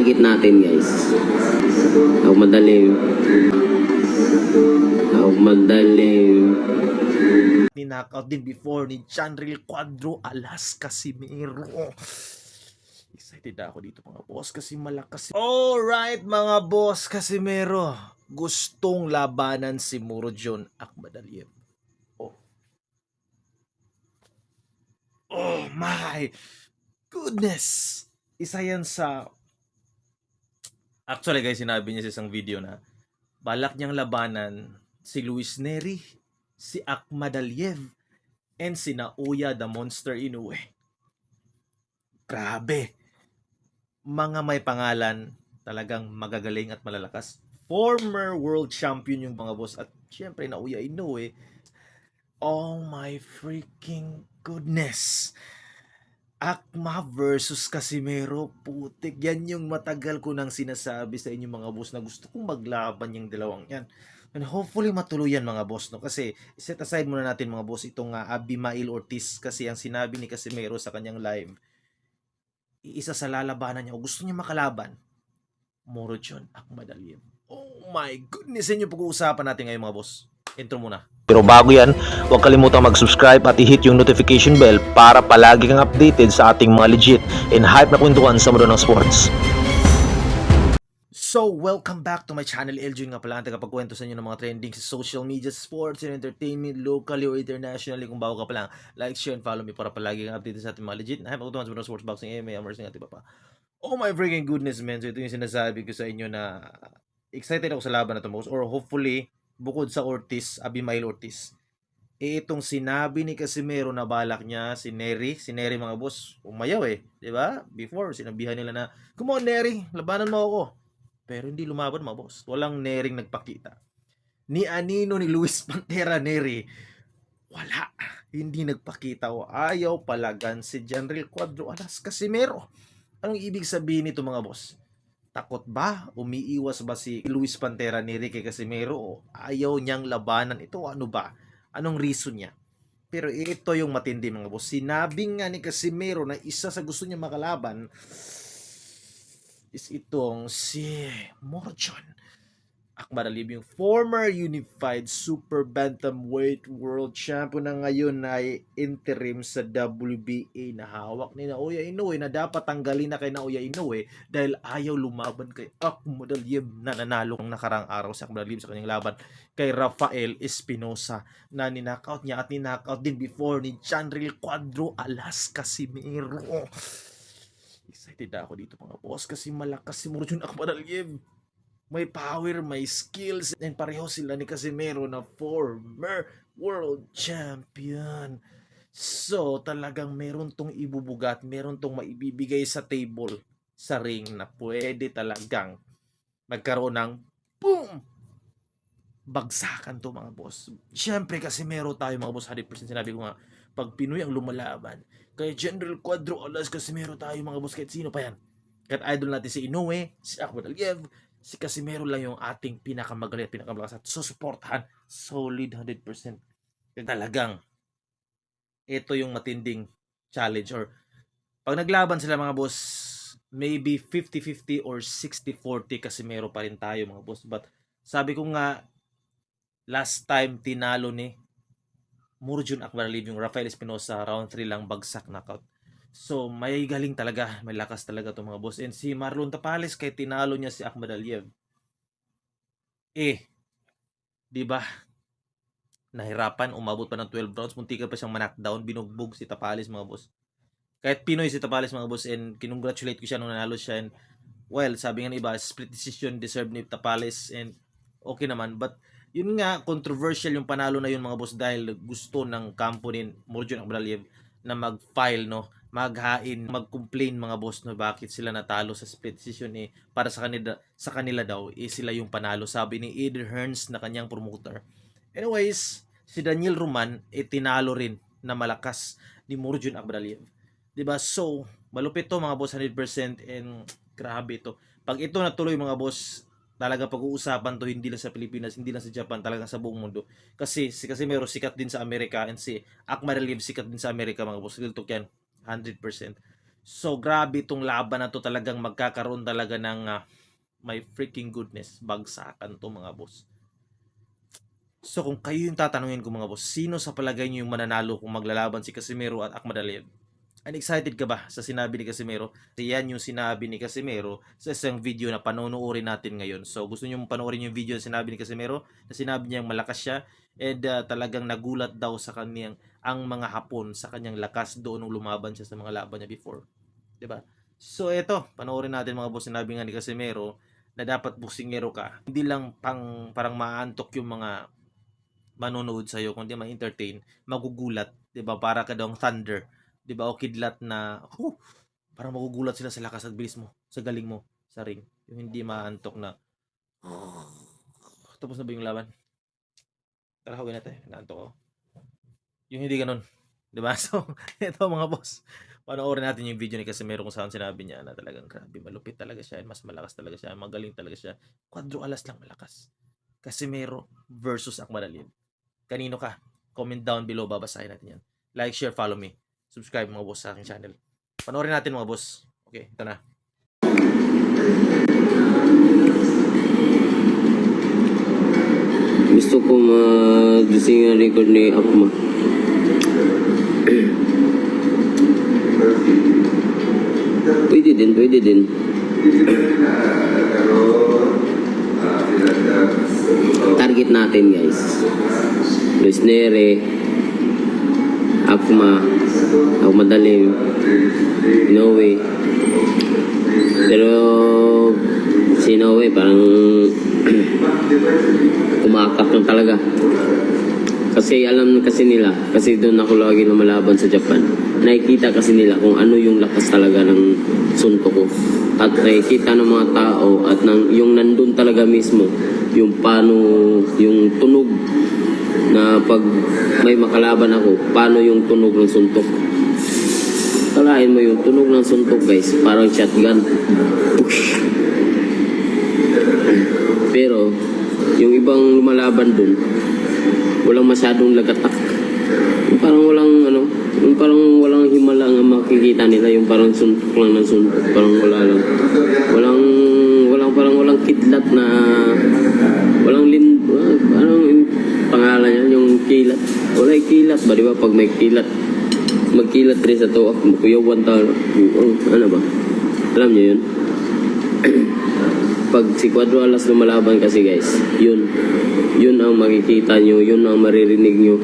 Dikit natin guys. Ako madaling. Ako madaling. Ni-knockout din before ni Chanril Cuadro Alas Casimero. Excited ako dito mga boss kasi malakas. Alright mga boss, Casimero. Gustong labanan si Murodjon Akhmadaliev. Oh my goodness! Isa yan sa... Actually guys, sinabi niya sa isang video na balak niyang labanan si Luis Neri, si Akhmadaliev, and si Naoya the Monster Inoue. Grabe! Mga may pangalan, talagang magagaling at malalakas. Former world champion yung mga boss at syempre Naoya Inoue. Oh my freaking goodness! Akma versus Casimero, putik. Yan yung matagal ko nang sinasabi sa inyo mga boss na gusto kong maglaban yung dalawang yan. And hopefully matuluyan mga boss, no? Kasi set aside muna natin mga boss itong Abimael Ortiz kasi ang sinabi ni Casimero sa kanyang live, isa sa lalabanan niya o gusto niya makalaban, Murodjon Akhmadaliev. Oh my goodness, yun yung pag-uusapan natin ngayon mga boss. Intro muna. Pero bago yan, huwag kalimutang mag-subscribe at i-hit yung notification bell para palagi kang updated sa ating mga legit and hype na kwentuhan sa mundo ng sports. So, welcome back to my channel. LJ nga pala ang tagapagkwento sa inyo ng mga trending sa social media, sports, and entertainment, locally or internationally. Kung bago ka pa lang, like, share, and follow me para palagi kang updated sa ating mga legit na hype na kwentuhan sa mundo ng sports, boxing, MMA, immersing, at iba pa. Oh my freaking goodness, man. So, ito yung sinasabi ko sa inyo na excited ako sa laban na ito, or hopefully, bukod sa Ortiz, Abimael Ortiz, itong sinabi ni Casimero na balak niya si Neri mga boss, umayaw di ba? Before, sinabihan nila na, come on Neri, labanan mo ako. Pero hindi lumaban mga boss. Walang Nering nagpakita. Ni Anino ni Luis Pantera Neri, wala. Hindi nagpakita o ayaw palagan si Chanril Cuadro Alas Casimero. Anong ibig sabihin nito mga boss? Takot ba? Umiiwas ba si Luis Pantera Neri kay Casimero o ayaw niyang labanan ito? Ano ba? Anong reason niya? Pero ito yung matindi mga boss. Sinabi nga ni Casimero na isa sa gusto niya makalaban is itong si Murodjon Akhmadaliev, yung former Unified Super Bantamweight World Champion na ngayon ay interim sa WBA na hawak ni Naoya Inoue na dapat tanggalin na kay Naoya Inoue dahil ayaw lumaban kay Akhmadaliev na nanalo ng nakarang araw sa Akhmadaliev sa kanyang laban kay Rafael Espinosa na ninockout niya at ninockout din before ni Chanril Cuadro Alas Casimero. Excited ako dito mga boss kasi malakas si Murodjon Akhmadaliev. May power, may skills, and pareho sila ni Casimero na former world champion. So, talagang meron tong ibubugat, meron tong maibibigay sa table, sa ring na pwede talagang magkaroon ng boom! Bagsakan to mga boss. Siyempre, Casimero tayo mga boss, 100% sinabi ko nga, pag Pinoy ang lumalaban, kaya Chanril Cuadro Alas Casimero tayo mga boss, kahit sino pa yan. Kahit idol natin si Inoue, si Akhmadaliev, si Casimero lang yung ating pinakamagaling at pinakamalakas at susuportahan. Solid 100%. Talagang ito yung matinding challenge or pag naglaban sila mga boss, maybe 50-50 or 60-40 Casimero pa rin tayo mga boss. But sabi ko nga, last time tinalo ni Murodjon Akhmadaliev yung Rafael Espinosa, round 3 lang bagsak knockout. So, may galing talaga, may lakas talaga itong mga boss. And si Marlon Tapales, kay tinalo niya si Akhmadaliev. Di ba? Nahirapan, umabot pa ng 12 rounds, muntikan pa siyang ma-knockdown, binugbog si Tapales mga boss. Kahit Pinoy si Tapales mga boss, and kinongratulate ko siya nung nanalo siya. And, well, sabi nga ng iba, split decision deserve ni Tapales, and okay naman. But, yun nga, controversial yung panalo na yun mga boss dahil gusto ng kampo ni Murodjon Akhmadaliev na mag-file, no? Maghain, mag-complain mga boss no bakit sila natalo sa split decision para sa kanila daw sila yung panalo, sabi ni Eddie Hearns na kanyang promoter. Anyways, si Daniel Roman tinalo rin na malakas ni Murodjon Akhmadaliev. 'Di ba? So, malupit to mga boss 100% and grabe to. Pag ito natuloy mga boss, talaga pag-uusapan to hindi lang sa Pilipinas, hindi lang sa Japan, talaga sa buong mundo. Kasi si Casimero sikat din sa Amerika and si Akhmadaliev sikat din sa Amerika mga boss. Real talk yan. 100%. So grabe itong laban na to, talagang magkakaroon talaga ng my freaking goodness, bagsakan to mga boss. So kung kayo yung tatanungin ko mga boss, sino sa palagay nyo yung mananalo kung maglalaban si Casimero at Akhmadaliev? And excited ka ba sa sinabi ni Casimero? Yan yung sinabi ni Casimero sa isang video na panonoorin natin ngayon. So gusto nyo panoorin yung video na sinabi ni Casimero, na sinabi niyang malakas siya, and talagang nagulat daw sa kanyang ang mga Hapon sa kanyang lakas doon nung lumaban siya sa mga laban niya before. 'Di ba? So eto, panoorin natin mga boss, sinabi nga ni Casimero na dapat boksingero ka. Hindi lang parang maantok yung mga manonood sa iyo, kundi ma-entertain, magugulat, 'di ba? Para ka daw thunder, 'di ba? O kidlat na parang magugulat sila sa lakas at bilis mo, sa galing mo sa ring. Yung hindi maantok na tapos na ba yung laban? Tara, huwag na tayo. Naantok ako. Yung hindi ganun. 'Di ba? So, ito mga boss. Panoorin natin yung video ni Casimero kung saan sinabi niya na talagang grabe, malupit talaga siya, mas malakas talaga siya, magaling talaga siya. Quadro alas lang malakas. Casimero versus Akhmadaliev. Kanino ka? Comment down below, babasahin natin yan. Like, share, follow me. Subscribe mga boss sa aking channel. Panoorin natin mga boss. Okay, ito na. Gusto ko ma-gising ang record ni Akma. Pwede din. Target natin guys. Luis Nere, Akma, Akhmadaliev, Inoue. Pero si Inoue parang kumakak lang talaga. Kasi alam kasi nila, kasi doon ako lagi lumalaban sa Japan. Nakikita kasi nila kung ano yung lakas talaga ng suntok ko. At nakikita ng mga tao at yung nandun talaga mismo, yung paano, yung tunog na pag may makalaban ako, paano yung tunog ng suntok. Kalahin mo yung tunog ng suntok guys, parang shotgun. Pero, yung ibang lumalaban dun, walang masyadong lagatak. Yung parang walang himala ang makikita nila, yung parang suntok lang ng suntok, parang wala lang. Walang kidlat na parang pangalan niya, yung kilat. Wala yung kilat ba, di ba? Pag may kilat, magkilat rin sa tuwak, makuyawan tayo. Ano ba? Alam niyo yun? Pag si Quadro Alas lumalaban kasi guys, yun ang makikita nyo, yun ang maririnig nyo.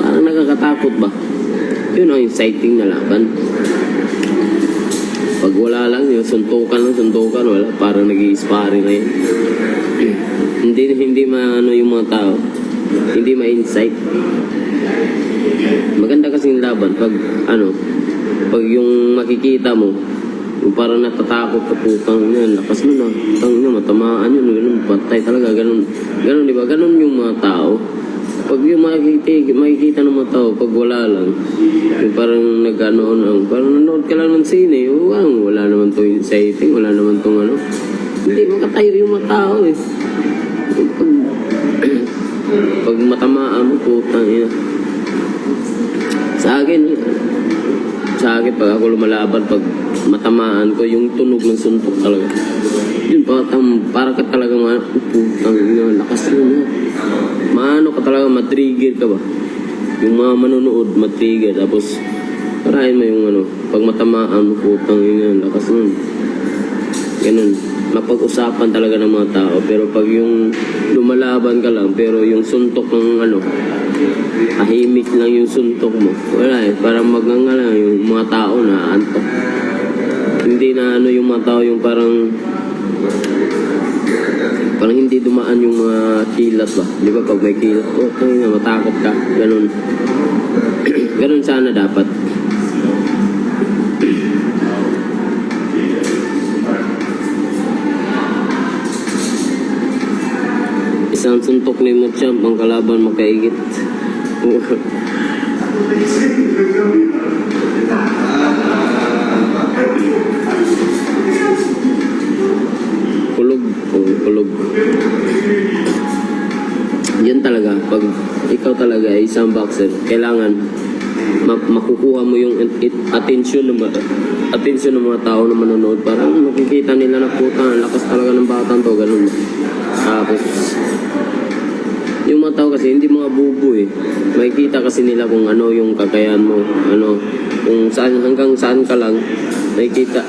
Parang nakakatakot ba? Yun ang exciting na laban. Pag wala lang, yung suntukan, wala, parang nag-i-sparring na yun. hindi maano yung mga tao, hindi ma-insight. Maganda kasing laban pag yung makikita mo, yung parang natatakot ka, putang yan, lakas nun matamaan yun, ganun, patay talaga, ganun, di ba? Ganun yung mga tao. Pag yung makikita ng mga tao, pag wala lang, yung parang parang nanood ka lang ng sine, wala naman to exciting, wala naman tong hindi makatayo yung mga tao eh. Pag matamaan mo, putang ina. Sa akin, pag ako lumalaban, pag matamaan ko, yung tunog ng suntok talaga. Yun, para ka talaga putang ina, lakas yun. Maano ka talaga, matrigger ka ba? Yung mga manonood, matrigger. Tapos, parahin mo yung pag matamaan mo, putang ina, lakas nun. Ganun. Mapag-usapan talaga ng mga tao. Pero pag yung lumalaban ka lang, pero yung suntok ng tahimik lang yung suntok mo, wala eh, parang lang yung mga tao na antok. Hindi na yung mga tao yung parang hindi dumaan yung mga kilat ba, di ba? Pag may kilat, matakot ka, ganun. Ganun sana dapat. Isang suntok ni Machamp, ang kalaban makaigit. Kulog. Yan talaga, pag ikaw talaga ay isang boxer, kailangan makukuha mo yung attention ng mga tao na manonood. Parang makikita nila na puta, ang lakas talaga ng batang to, ganun. Tapos, yung mga tao kasi hindi mga bubo eh. Makikita kasi nila kung ano yung kakayahan mo, ano, kung saan, hanggang saan ka lang, makikita.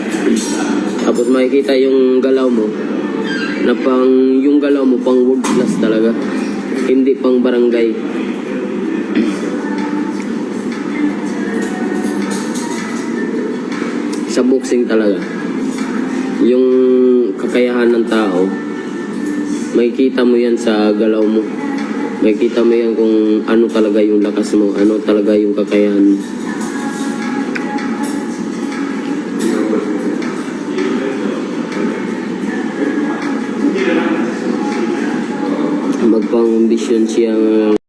Tapos makikita yung galaw mo, na yung galaw mo pang world class talaga. Hindi pang barangay. Sa boxing talaga, yung kakayahan ng tao, makikita mo yan sa galaw mo. Makikita mo yan kung ano talaga yung lakas mo, ano talaga yung kakayahan mo. Magpang-ambisyon siya